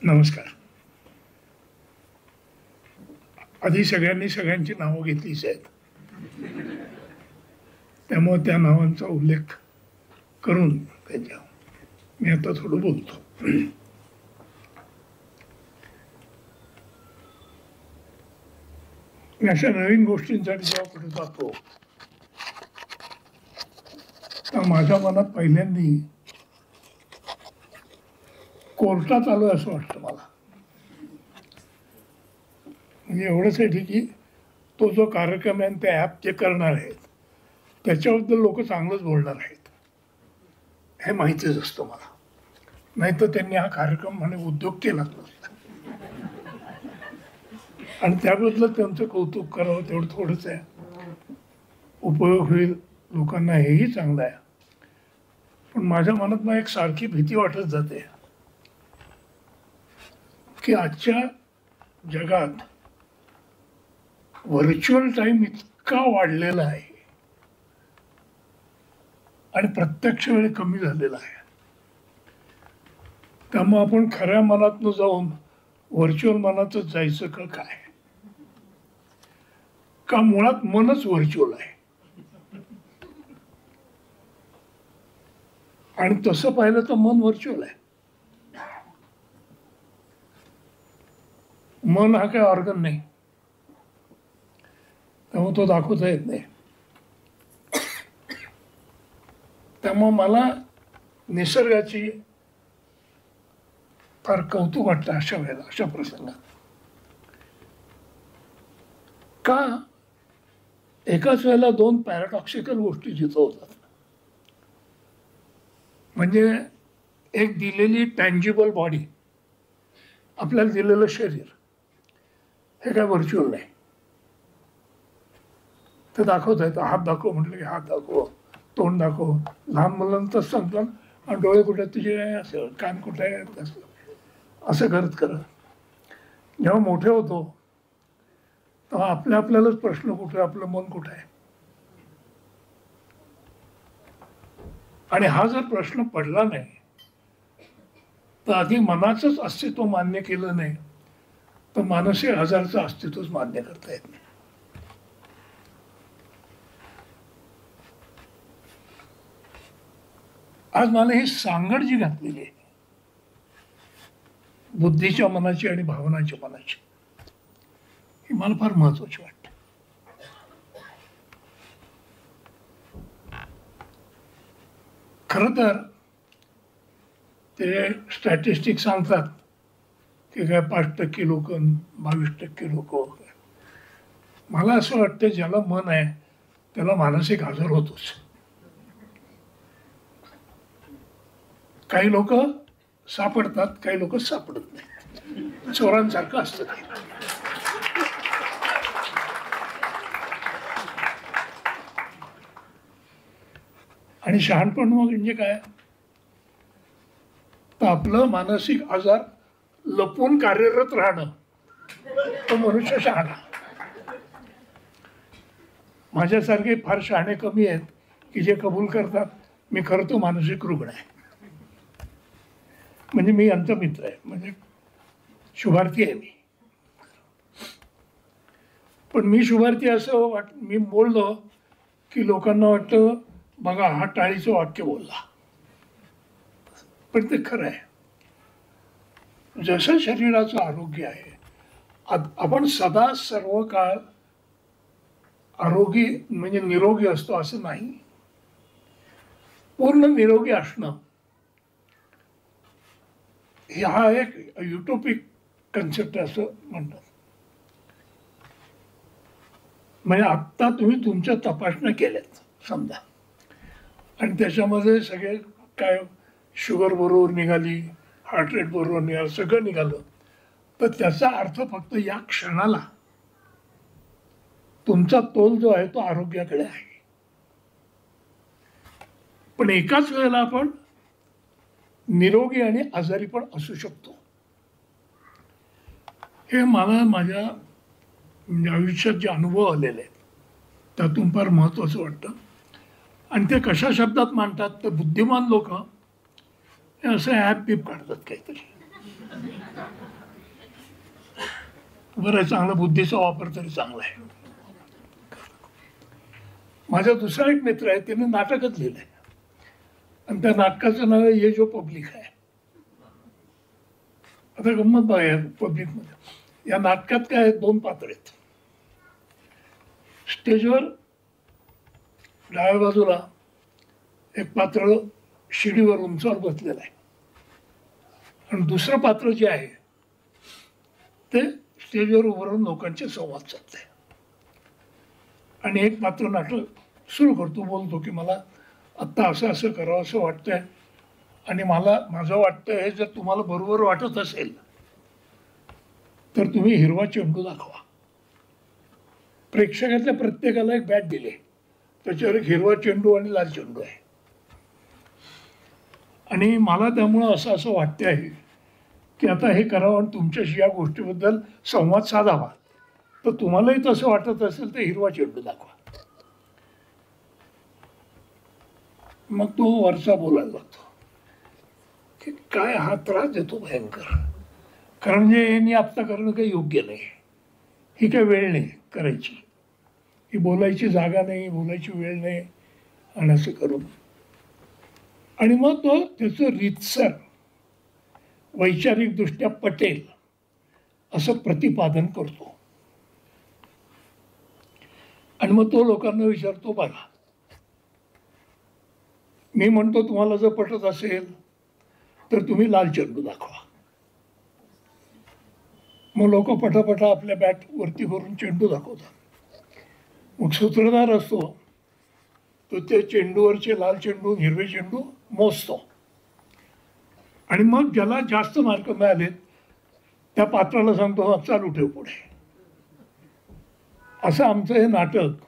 नमस्कार. आधी सगळ्यांनी सगळ्यांची नावं घेतलीच आहेत, त्यामुळे त्या नावांचा उल्लेख करून त्यांच्या मी आता थोडं बोलतो. मी अशा नवीन गोष्टींसाठी जेव्हा पुढे जातो तेव्हा माझ्या मनात पहिल्यांदा कोर्टात आलो असं वाटतं मला. म्हणजे एवढंच आहे की तो जो कार्यक्रम आहे ते ॲप जे करणार आहेत त्याच्याबद्दल लोक चांगलंच बोलणार आहेत हे माहितीच असतं मला. नाहीतर त्यांनी हा कार्यक्रम म्हणे उद्योग केलाच नसता. आणि त्याबद्दल त्यांचं कौतुक करावं तेवढं थोडंच आहे. उपयोग होईल लोकांना हेही चांगलं आहे. पण माझ्या मनात मला एक सारखी भीती वाटत जाते की आजच्या जगात व्हर्च्युअल टाइम इतका वाढलेला आहे आणि प्रत्यक्ष वेळ कमी झालेला आहे. त्यामुळे आपण खऱ्या मनातनं जाऊन व्हर्च्युअल मनातच जायचं का काय? का मुळात मनच व्हर्च्युअल आहे? आणि तसं पाहिलं तर मन व्हर्च्युअल आहे. मन हा काय ऑर्गन नाही, त्यामुळे तो दाखवता येत नाही. त्यामुळे मला निसर्गाची फार कौतुक वाटतं अशा वेळेला, अशा प्रसंगात. का एकाच वेळेला दोन पॅराडॉक्सिकल गोष्टी जिथं होतात. म्हणजे एक दिलेली टँजिबल बॉडी, आपल्याला दिलेलं शरीर हे काय व्हर्च्युअल नाही. ते दाखवता येतं. हात दाखव म्हटलं की हात दाखव, तोंड दाखव. लहान मुलांना तसं सांगतात, आणि डोळे कुठे तुझे आहे असं, कान कुठे आहे असं करत करत जेव्हा मोठे होतो तेव्हा आपल्यालाच प्रश्न कुठे, आपलं मन कुठे आहे. आणि हा जर प्रश्न पडला नाही तर आधी मनाचंच अस्तित्व मान्य केलं नाही तर मानसिक आजारचं अस्तित्वच मान्य करता येत नाही. आज मला ही सांगड जी घातलेली आहे बुद्धीच्या मनाची आणि भावनाच्या मनाची, ही मला फार महत्वाची वाटते. खरं तर ते स्टॅटिस्टिक्स सांगतात की काय 5% लोक, 22% लोक. मला असं वाटतं ज्याला मन आहे त्याला मानसिक आजार होतोच. काही लोक सापडतात, काही लोक सापडत नाही. चोरांसारखं असतं ते. आणि शहाणपण म्हणजे काय तर आपलं मानसिक आजार लपून कार्यरत राहणं, तो मनुष्य शहाणा. माझ्यासारखे फार शहाणे कमी आहेत की जे कबूल करतात मी खरं तो मानसिक रुग्ण आहे. म्हणजे मी यांचा मित्र आहे, म्हणजे शुभार्थी आहे मी. पण मी शुभार्थी असं मी बोललो की लोकांना वाटतं बघा हा टाळीचं वाक्य बोलला. पण ते खरं आहे. जसं शरीराचं आरोग्य आहे, आपण सदा सर्व काळ आरोगी म्हणजे निरोगी असतो असं नाही. पूर्ण निरोगी असणं हा एक युटोपिक कन्सेप्ट असं म्हणतात. म्हणजे आत्ता तुम्ही तुमच्या तपासण्या केल्यात समजा, आणि त्याच्यामध्ये सगळे काय शुगर बरोबर निघाली, हार्ट रेट बरोबर निघालं, सगळं निघालं, तर त्याचा अर्थ फक्त या क्षणाला तुमचा तोल जो आहे तो आरोग्याकडे आहे. पण एकाच वेळेला आपण निरोगी आणि आजारी पण असू शकतो. हे मला माझ्या आयुष्यात जे अनुभव आलेले आहेत त्यातून फार महत्त्वाचं वाटतं. आणि ते कशा शब्दात मांडतात तर बुद्धिमान लोक हे असं ॲप बीप काढतात काहीतरी, बरं, चांगला बुद्धीचा वापर तरी चांगला आहे. माझा दुसरा एक मित्र आहे, त्याने नाटकच लिहिलंय आणि त्या नाटकाचं नाव आहे ये जो पब्लिक आहे. आता गंमत बघा पब्लिकमध्ये, या नाटकात काय आहेत, 2 पात्र आहेत. स्टेजवर डाव्या बाजूला एक पात्र शिडीवर उंचावर बसलेलं आहे आणि दुसरं पात्र जे आहे ते स्टेजवर उभं राहून लोकांचे संवाद साधते. आणि एक पात्र नाटक सुरू करतो, बोलतो की मला आत्ता असं असं करावं असं वाटतंय आणि मला माझं वाटतं हे जर तुम्हाला बरोबर वाटत असेल तर तुम्ही हिरवा चेंडू दाखवा. प्रेक्षकातल्या प्रत्येकाला एक बॅट दिले, त्याच्यावर एक हिरवा चेंडू आणि लाल चेंडू आहे. आणि मला त्यामुळं असं वाटते आहे की आता हे करावं आणि तुमच्याशी या गोष्टीबद्दल संवाद साधावा. तर तुम्हालाही तसं वाटत असेल तर हिरवा चेंडू दाखवा. मग तो वरचा बोलायला लागतो की काय हा त्रास देतो भयंकर, कारण म्हणजे यांनी आत्ता करणं काही योग्य नाही, ही काय वेळ नाही करायची, ही बोलायची जागा नाही, बोलायची वेळ नाही आणि असं करून. आणि मग तो त्याचं रीतसर वैचारिकदृष्ट्या पटेल असं प्रतिपादन करतो आणि मग तो लोकांना विचारतो, बघा मी म्हणतो तुम्हाला जर पटत असेल तर तुम्ही लाल चेंडू दाखवा. मग लोक पटापटा आपल्या बॅट वरती करून चेंडू दाखवतात. मग सूत्रधार असतो तो ते चेंडूवरचे लाल चेंडू हिरवे चेंडू मोजतो आणि मग ज्याला जास्त मार्क मिळालेत त्या पात्राला सांगतो, हा चालू ठेव पुढे. असं आमचं हे नाटक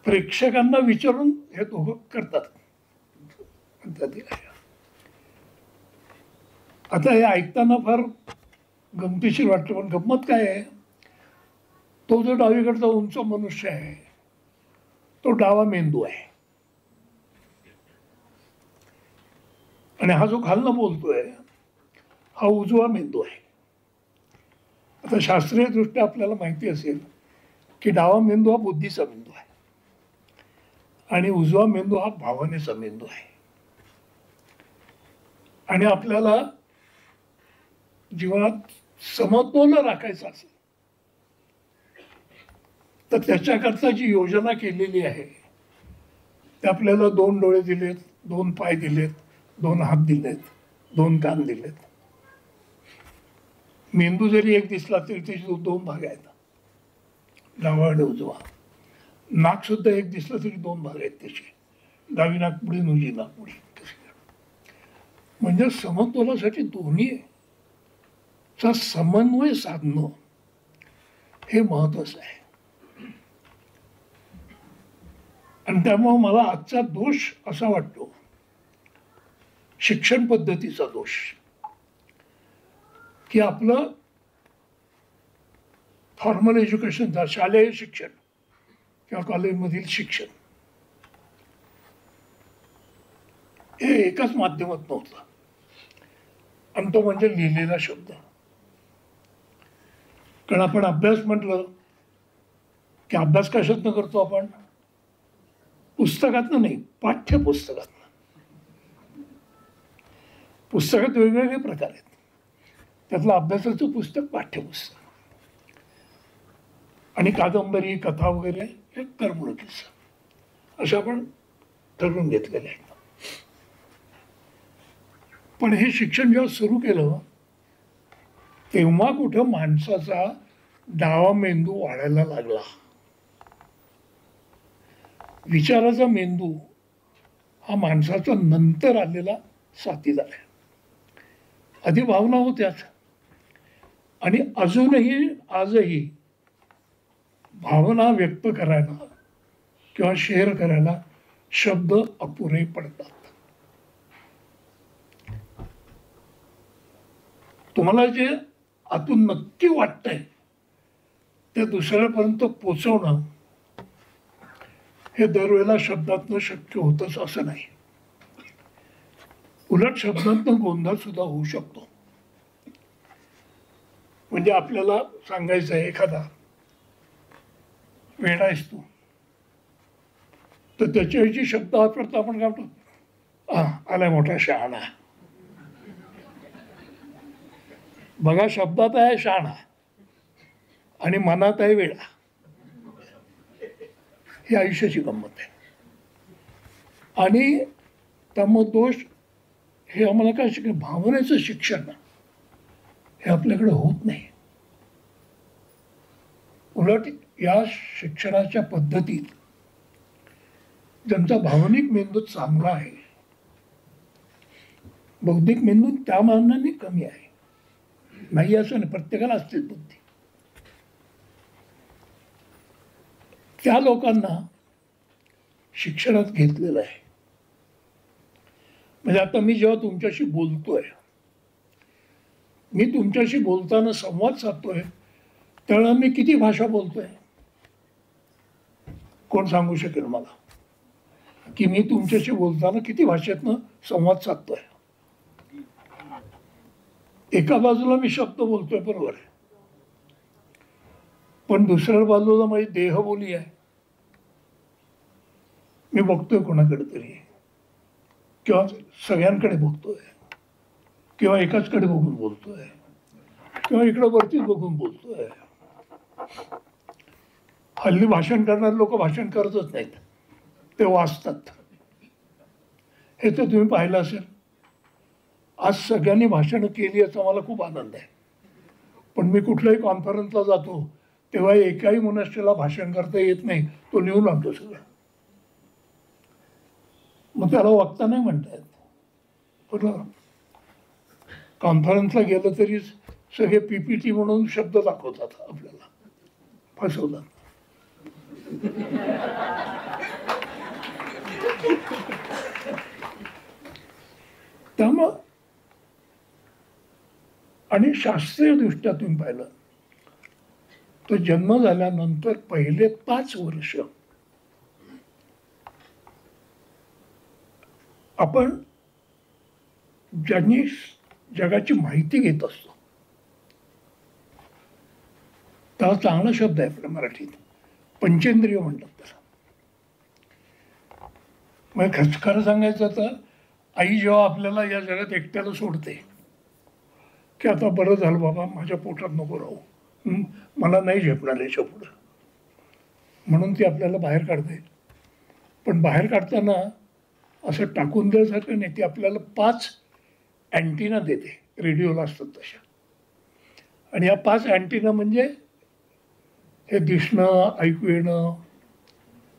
प्रेक्षकांना विचारून हे दोघं करतात. आता हे ऐकताना फार गमतीशीर वाटतं, पण गंमत काय आहे, तो जो डावीकडचा उंच मनुष्य आहे तो डावा मेंदू आहे आणि हा जो खालनं बोलतोय हा उजवा मेंदू आहे. आता शास्त्रीय दृष्ट्या आपल्याला माहिती असेल की डावा मेंदू हा बुद्धीचा मेंदू आहे आणि उजवा मेंदू हा भावनेचा मेंदू आहे. आणि आपल्याला जीवनात समतोल राखायचं असेल तर त्याच्याकरता जी योजना केलेली आहे ते आपल्याला 2 डोळे दिलेत, 2 पाय दिलेत, 2 हात दिलेत, 2 कान दिलेत. मेंदू जरी एक दिसला तरी त्याचे 2 भाग आहेत, डावा आणि उजवा. नाक सुद्धा एक दिसलं तरी 2 भाग आहेत त्याचे, डावी नाकपुडी आणि उजवी नाकपुडी. म्हणजे समतोलासाठी दोन्ही चा समन्वय साधणं हे महत्वाचं आहे. आणि त्यामुळे मला आजचा दोष असा वाटतो, शिक्षण पद्धतीचा दोष, की आपलं फॉर्मल एज्युकेशन, शालेय शिक्षण किंवा कॉलेजमधील शिक्षण हे एकाच माध्यमात नव्हतं आणि तो म्हणजे लिहिलेला शब्द. कारण आपण अभ्यास म्हटलं की अभ्यास कशातनं करतो आपण, पुस्तकातनं नाही, पाठ्यपुस्तकातनं. पुस्तकात वेगवेगळे प्रकार आहेत, त्यातलं अभ्यासाचं पुस्तक पाठ्यपुस्तक आणि कादंबरी कथा वगैरे हे करमणुकीचं, असं आपण ठरवून घेतलेलं आहे. पण हे शिक्षण जेव्हा सुरू केलं तेव्हा कुठं माणसाचा डावा मेंदू वाढायला लागला. विचाराचा मेंदू हा माणसाचा नंतर आलेला साथीदार आहे. आधी भावना होत्याच आणि अजूनही आजही भावना व्यक्त करायला किंवा शेअर करायला शब्द अपुरे पडतात. तुम्हाला जे आतून नक्की वाटतंय ते दुसऱ्यापर्यंत पोचवणं हे दरवेळेला शब्दातनं शक्य होतच असं नाही. उलट शब्दांतून गोंधळ सुद्धा होऊ शकतो. म्हणजे आपल्याला सांगायचं आहे एखादा वेडा आहेस तू, तर त्याच्याऐवजी शब्द वापरता आपण काय म्हणतो, आलाय मोठा शहाणा. बघा, शब्दात आहे शहाणा आणि मनात आहे वेडा. ही आयुष्याची गंमत आहे. आणि त्यामुळे दोष हे आम्हाला काय शिकलं, भावनेचं शिक्षण हे आपल्याकडे होत नाही. उलट या शिक्षणाच्या पद्धतीत ज्यांचा भावनिक मेंदू चांगला आहे, बौद्धिक मेंदू त्या मानाने कमी आहे, नाही असं नाही, प्रत्येकाला असतेच बुद्धी, त्या लोकांना शिक्षणात घेतलेलं आहे. म्हणजे आता मी जेव्हा तुमच्याशी बोलतोय, मी तुमच्याशी बोलताना संवाद साधतोय, त्यावेळेला मी किती भाषा बोलतोय कोण सांगू शकेल मला, की मी तुमच्याशी बोलताना किती भाषेतनं संवाद साधतोय. एका बाजूला मी शब्द बोलतोय, बरोबर आहे, पण दुसऱ्या बाजूला माझी देहबोली आहे. मी बघतोय कोणाकडे तरी, किंवा सगळ्यांकडे बघतोय, किंवा एकाचकडे बघून बोलतोय, किंवा इकडं वरतीच बघून बोलतोय. हल्ली भाषण करणारे लोक भाषण करतच नाहीत, ते वाचतात. हे तर तुम्ही पाहिलं असेल. आज सगळ्यांनी भाषणं केली याचा मला खूप आनंद आहे. पण मी कुठल्याही कॉन्फरन्सला जातो तेव्हा एकाही मनुष्याला भाषण करता येत नाही, तो लिहून आणतो सगळं. मग त्याला वक्ता नाही म्हणता येत. बरोबर, कॉन्फरन्सला गेलं तरी सगळे PPT म्हणून शब्द दाखवतात, आपल्याला फसवतात. त्यामुळं आणि शास्त्रीय दृष्ट्या तुम्ही पाहिलं तर जन्म झाल्यानंतर पहिले 5 वर्ष आपण ज्यांनी जगाची माहिती घेत असतो, त्याला चांगला शब्द आहे आपल्या मराठीत, पंचेंद्रिय म्हणतात त्याला. मग खरं सांगायचं तर आई जेव्हा आपल्याला या जगात एकट्याला सोडते, की आता बरं झालं बाबा, माझ्या पोटात नको राहू, मला नाही झेपणार याच्या पुढं, म्हणून ती आपल्याला बाहेर काढते. पण बाहेर काढताना असं टाकून द्यायसारखं नाही, ती आपल्याला 5 अँटिना देते, रेडिओला असतात तशा. आणि या 5 अँटिना म्हणजे हे दिसणं, ऐकू येणं,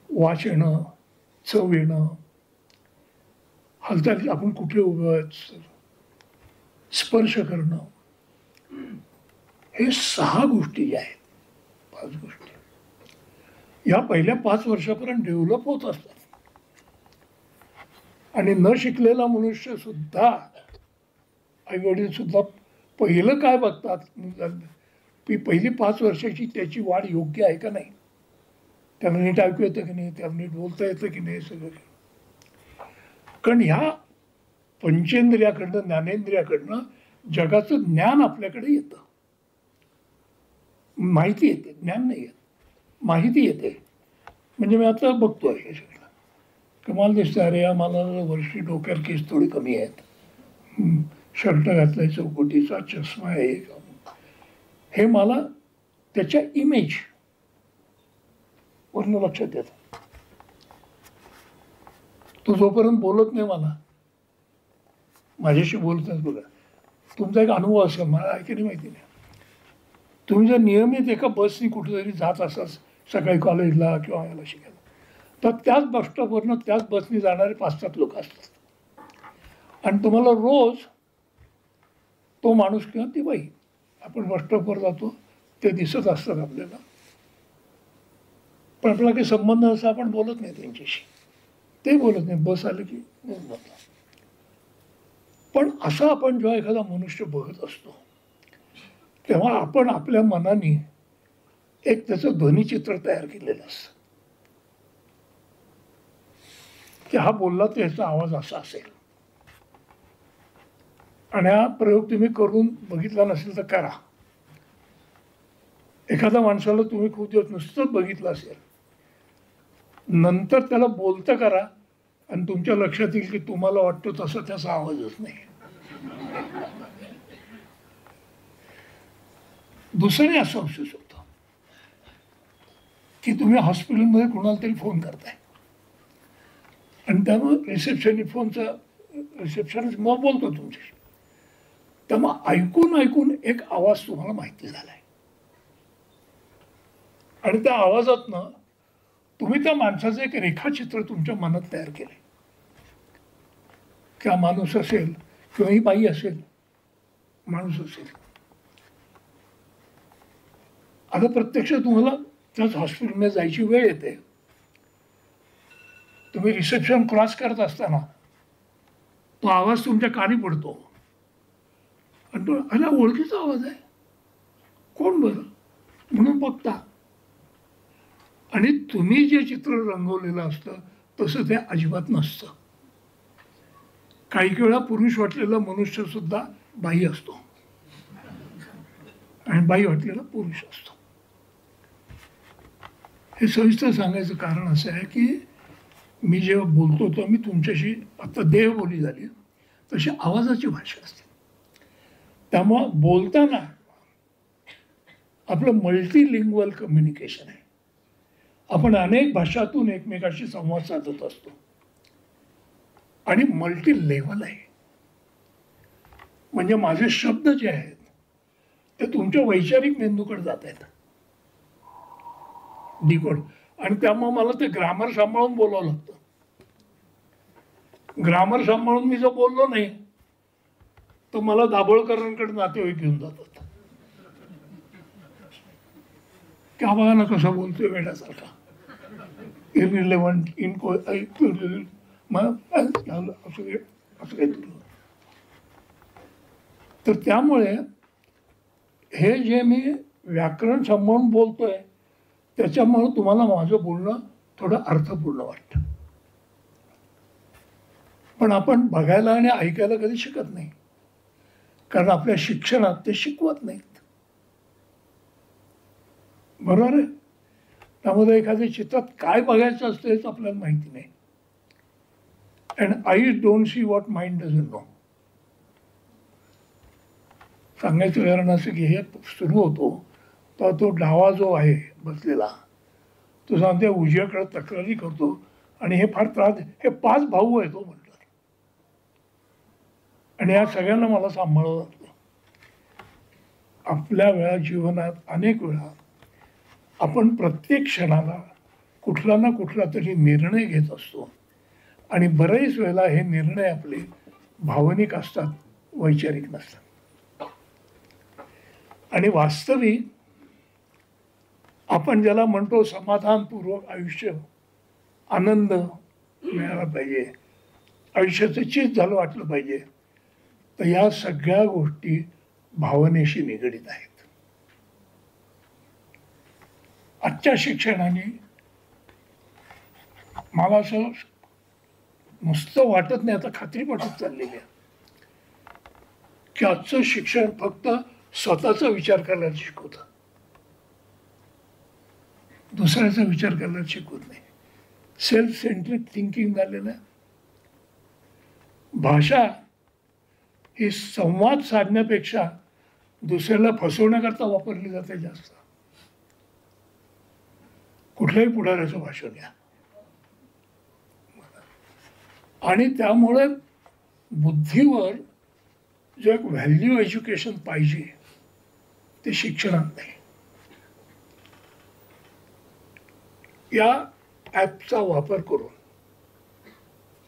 वास येणं, चव येणं, हालचाल, आपण कुठे उभं आहेत, स्पर्श करणं, हे 6 गोष्टी ज्या आहेत, 5 गोष्टी या पहिल्या 5 वर्षापर्यंत डेव्हलप होत असतात. आणि न शिकलेला मनुष्य सुद्धा, आई वडील सुद्धा पहिलं काय बघतात, पहिली 5 वर्षाची त्याची वाढ योग्य आहे का नाही, त्याला नीट ऐकू येतं की नाही, त्याला नीट बोलता येतं की नाही, सगळं. कारण ह्या पंचेंद्रियाकडनं, ज्ञानेंद्रियाकडनं जगाचं ज्ञान आपल्याकडे येतं, माहिती येते, ज्ञान नाही येत, माहिती येते. म्हणजे मी आता बघतोय हे सगळं, कमाल दिसतं, अरे आम्हाला वर्षी डोक्यावर केस थोडी कमी आहेत, शर्ट घातलाय चौकटीचा, चष्मा आहे, हे मला त्याच्या इमेज वरनं लक्षात येतं. तो जोपर्यंत बोलत नाही, मला माझ्याशी बोलतात, बघा तुमचा एक अनुभव असेल, मला ऐकायला माहिती नाही, तुम्ही जर नियमित एका बसनी कुठेतरी जात असाल सकाळी कॉलेजला किंवा याला शिकायला, तर त्याच बसस्टॉपवरनं त्याच बसनी जाणारे 5-7 लोक असतात, आणि तुम्हाला रोज तो माणूस किंवा ती बाई, आपण बसस्टॉपवर जातो ते दिसत असतात आपल्याला, पण आपला काही संबंध असा, आपण बोलत नाही त्यांच्याशी, ते बोलत नाही, बस आलं की बोलत. पण असं आपण जेव्हा एखादा मनुष्य बघत असतो तेव्हा आपण आपल्या मनाने एक त्याचं ध्वनिचित्र तयार केलेलं असतं, की हा बोलला तर याचा आवाज असा असेल, आणि हा प्रयोग तुम्ही करून बघितला नसेल तर करा. एखाद्या माणसाला तुम्ही खूप दिवस नुसतंच बघितलं असेल, नंतर त्याला बोलतं करा आणि तुमच्या लक्षात येईल की तुम्हाला वाटतो तसा त्याचा आवाजच नाही. दुसरे असं असू शकतं की तुम्ही हॉस्पिटलमध्ये कोणाला तरी फोन करताय आणि त्यामुळे रिसेप्शनिस्ट मग बोलतो तुमच्याशी. त्यामुळे ऐकून ऐकून एक आवाज तुम्हाला माहिती झालाय आणि त्या आवाजातनं तुम्ही त्या माणसाचं एक रेखाचित्र तुमच्या मनात तयार केलंय. किंवा माणूस असेल किंवा ही बाई असेल, माणूस असेल. आता प्रत्यक्ष तुम्हाला त्याच हॉस्पिटलमध्ये जायची वेळ येते. तुम्ही रिसेप्शन क्रॉस करत असताना तो आवाज तुमच्या कानी पडतो आणि तो असा ओळखीचा आवाज आहे, कोण बरं म्हणून बघता आणि तुम्ही जे चित्र रंगवलेलं असतं तसं ते अजिबात नसतं. काही वेळा पुरुष वाटलेला मनुष्य सुद्धा बाई असतो आणि बाई वाटलेला पुरुष असतो. हे सविस्तर सांगायचं कारण असं आहे की मी जेव्हा बोलतो तेव्हा मी तुमच्याशी आता देहबोली झाली तशी आवाजाची भाषा असते. त्यामुळं बोलताना आपलं मल्टीलिंग्वल कम्युनिकेशन आहे. आपण अनेक भाषातून एकमेकाशी संवाद साधत असतो आणि मल्टी लेव्हल आहे. म्हणजे माझे शब्द जे आहेत ते तुमच्या वैचारिक मेंदूकडे जात आहेत, डिकोड. आणि त्यामुळे मला ते ग्रामर सांभाळून बोलावं लागतं. ग्रामर सांभाळून मी जर बोललो नाही तर मला दाभोळकरांकडे नातेवाईक घेऊन जातात. क्या बघा ना कसं बोलतोय वेड्यासारखा, इरिलेव्हंट असं काही. तर त्यामुळे हे जे मी व्याकरण सांभाळून बोलतोय त्याच्यामुळे तुम्हाला माझं बोलणं थोडं अर्थपूर्ण वाटतं. पण आपण बघायला आणि ऐकायला कधी शिकत नाही, कारण आपल्या शिक्षणात ते शिकवत नाहीत. बरोबर आहे. त्यामध्ये एखाद्या चित्रात काय बघायचं असतं हेच आपल्याला माहिती नाही. And eyes don't see what mind doesn't know. सांगायचं कारण असं की हे सुरू होतो तर तो डावा जो आहे बसलेला तो सांगते उजव्याकडे तक्रारी करतो आणि हे फार त्रास. हे 5 भाऊ आहे तो म्हटलं आणि या सगळ्यांना मला सांभाळावं लागतं. आपल्या वेळा जीवनात अनेक वेळा आपण प्रत्येक क्षणाला कुठला ना कुठला तरी निर्णय घेत असतो आणि बरेच वेळेला हे निर्णय आपले भावनिक असतात, वैचारिक नसतात. आणि वास्तविक आपण ज्याला म्हणतो समाधानपूर्वक आयुष्य, आनंद मिळाला पाहिजे, आयुष्याचं चीज झालं वाटलं पाहिजे, तर या सगळ्या गोष्टी भावनेशी निगडीत आहेत. आजच्या शिक्षणाने मला असं नुसतं वाटत नाही, आता खात्री वाटत चाललेली आहे की आजचं शिक्षण फक्त स्वतःचा विचार करायला शिकवतं, दुसऱ्याचा विचार करायला शिकवत नाही. सेल्फ सेंट्रिक थिंकिंग झालेलं आहे. भाषा ही संवाद साधण्यापेक्षा दुसऱ्याला फसवण्याकरता वापरली जाते जास्त. कुठल्याही पुढाऱ्याचं भाषण घ्या आणि त्यामुळे बुद्धीवर जे एक व्हॅल्यू एज्युकेशन पाहिजे ते शिक्षणात नाही. या ॲपचा वापर करून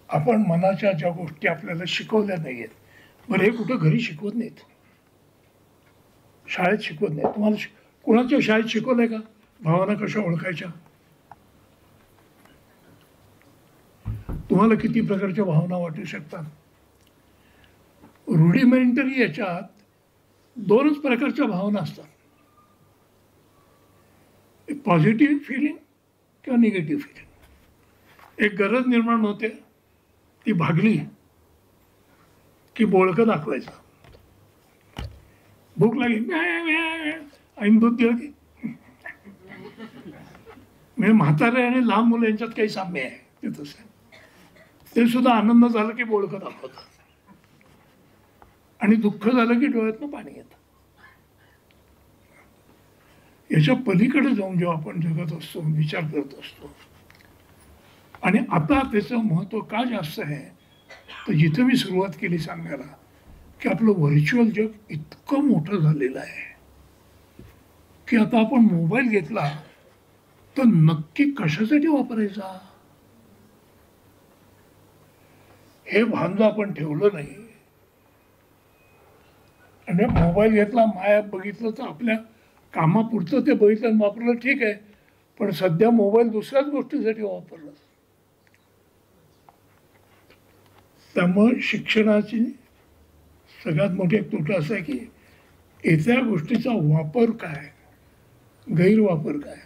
आपण मनाच्या ज्या गोष्टी आपल्याला शिकवल्या नाही आहेत, बरं हे कुठं घरी शिकवत नाहीत, शाळेत शिकवत नाही. तुम्हाला कोणाच्या शाळेत शिकवलंय का भावना कशा ओळखायच्या? तुम्हाला किती प्रकारच्या भावना वाटू शकतात? रुडिमेंटरी याच्यात 2च प्रकारच्या भावना असतात, एक पॉझिटिव्ह फिलिंग किंवा निगेटिव्ह फिलिंग. एक गरज निर्माण होते, ती भागली की बोळकं दाखवायचं, भूक लागली आणि दूध दिलं की म्हणजे म्हातारे आणि लहान मुलं यांच्यात काही साम्य आहे ते तसं. ते सुद्धा आनंद झाला की बोळकं दाखवतात आणि दुःख झालं की डोळ्यातनं पाणी येतं. याच्या पलीकडे जाऊन जेव्हा आपण जगत असतो, विचार करत असतो, आणि आता त्याचं महत्त्व का जास्त आहे तर जिथं मी सुरुवात केली सांगायला की आपलं व्हर्च्युअल जग इतकं मोठं झालेलं आहे की आता आपण मोबाईल घेतला तर नक्की कशासाठी वापरायचा हे भान जर आपण ठेवलं नाही, आणि मोबाईल घेतला माया बघितलं तर आपल्या कामापुरतं ते बघितलं वापरलं ठीक आहे, पण सध्या मोबाईल दुसऱ्याच गोष्टीसाठी वापरला. त्यामुळे शिक्षणाची सगळ्यात मोठी एक तोटा असा आहे की येत्या गोष्टीचा वापर काय, गैरवापर काय,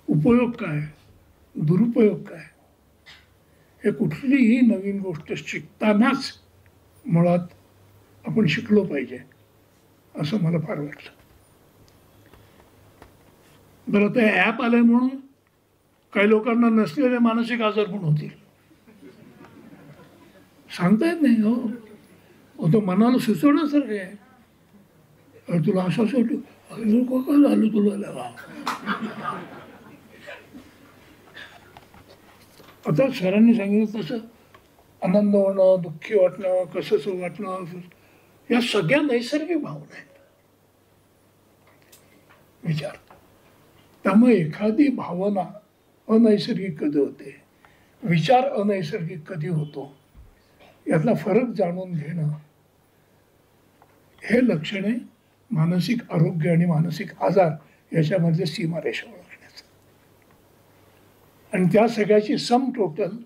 उपयोग काय, दुरुपयोग काय, हे कुठलीही नवीन गोष्ट शिकतानाच मुळात आपण शिकलो पाहिजे असं मला फार वाटलं. बरं ते ॲप आलंय म्हणून काही लोकांना नसलेले मानसिक आजार पण होतील, सांगता येत नाही. हो तो मनाला सुचवण्यासारखं आहे. तुला असं वाटतं काय झालं तुला. आता सरांनी सांगितलं तसं आनंद होणं, दुःखी वाटणं, कसंसं वाटणं, या सगळ्या नैसर्गिक भावना आहेत. विचार, त्यामुळे एखादी भावना अनैसर्गिक कधी होते, विचार अनैसर्गिक कधी होतो, यातला फरक जाणून घेणं हे लक्षणे मानसिक आरोग्य आणि मानसिक आजार याच्यामध्ये सीमारेषा ओळखण्याचं. आणि त्या सगळ्याची सम टोटल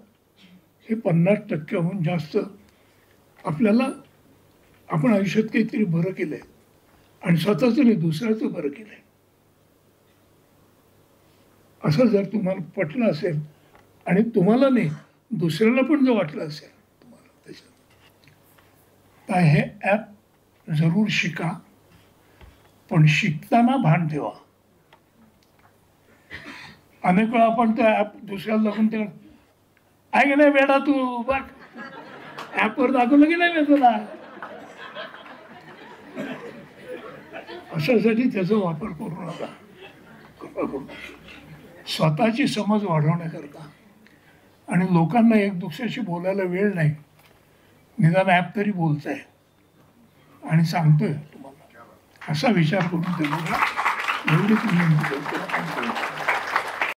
हे 50%हून जास्त आपल्याला आपण आयुष्यात काहीतरी बरं केलंय आणि स्वतःचं नाही दुसऱ्याचं बरं केलंय असं जर तुम्हाला पटलं असेल आणि तुम्हाला नाही दुसऱ्याला पण जर वाटलं असेल तुम्हाला त्याच्यात, तर हे ॲप जरूर शिका, पण शिकताना भान ठेवा. अनेक वेळा आपण त्या ॲप दुसऱ्याला दाखवून ते आहे की नाही बेटा तू बघ ॲपवर दाखवलं की नाही मी तुला, अशासाठी त्याचा वापर करू नका. स्वतःची समज वाढवण्याकरता आणि लोकांना एक दुसऱ्याशी बोलायला वेळ नाही, निदान ॲप तरी बोलतंय आणि सांगतोय तुम्हाला, असा विचार करून ते बघा. एवढी तुम्ही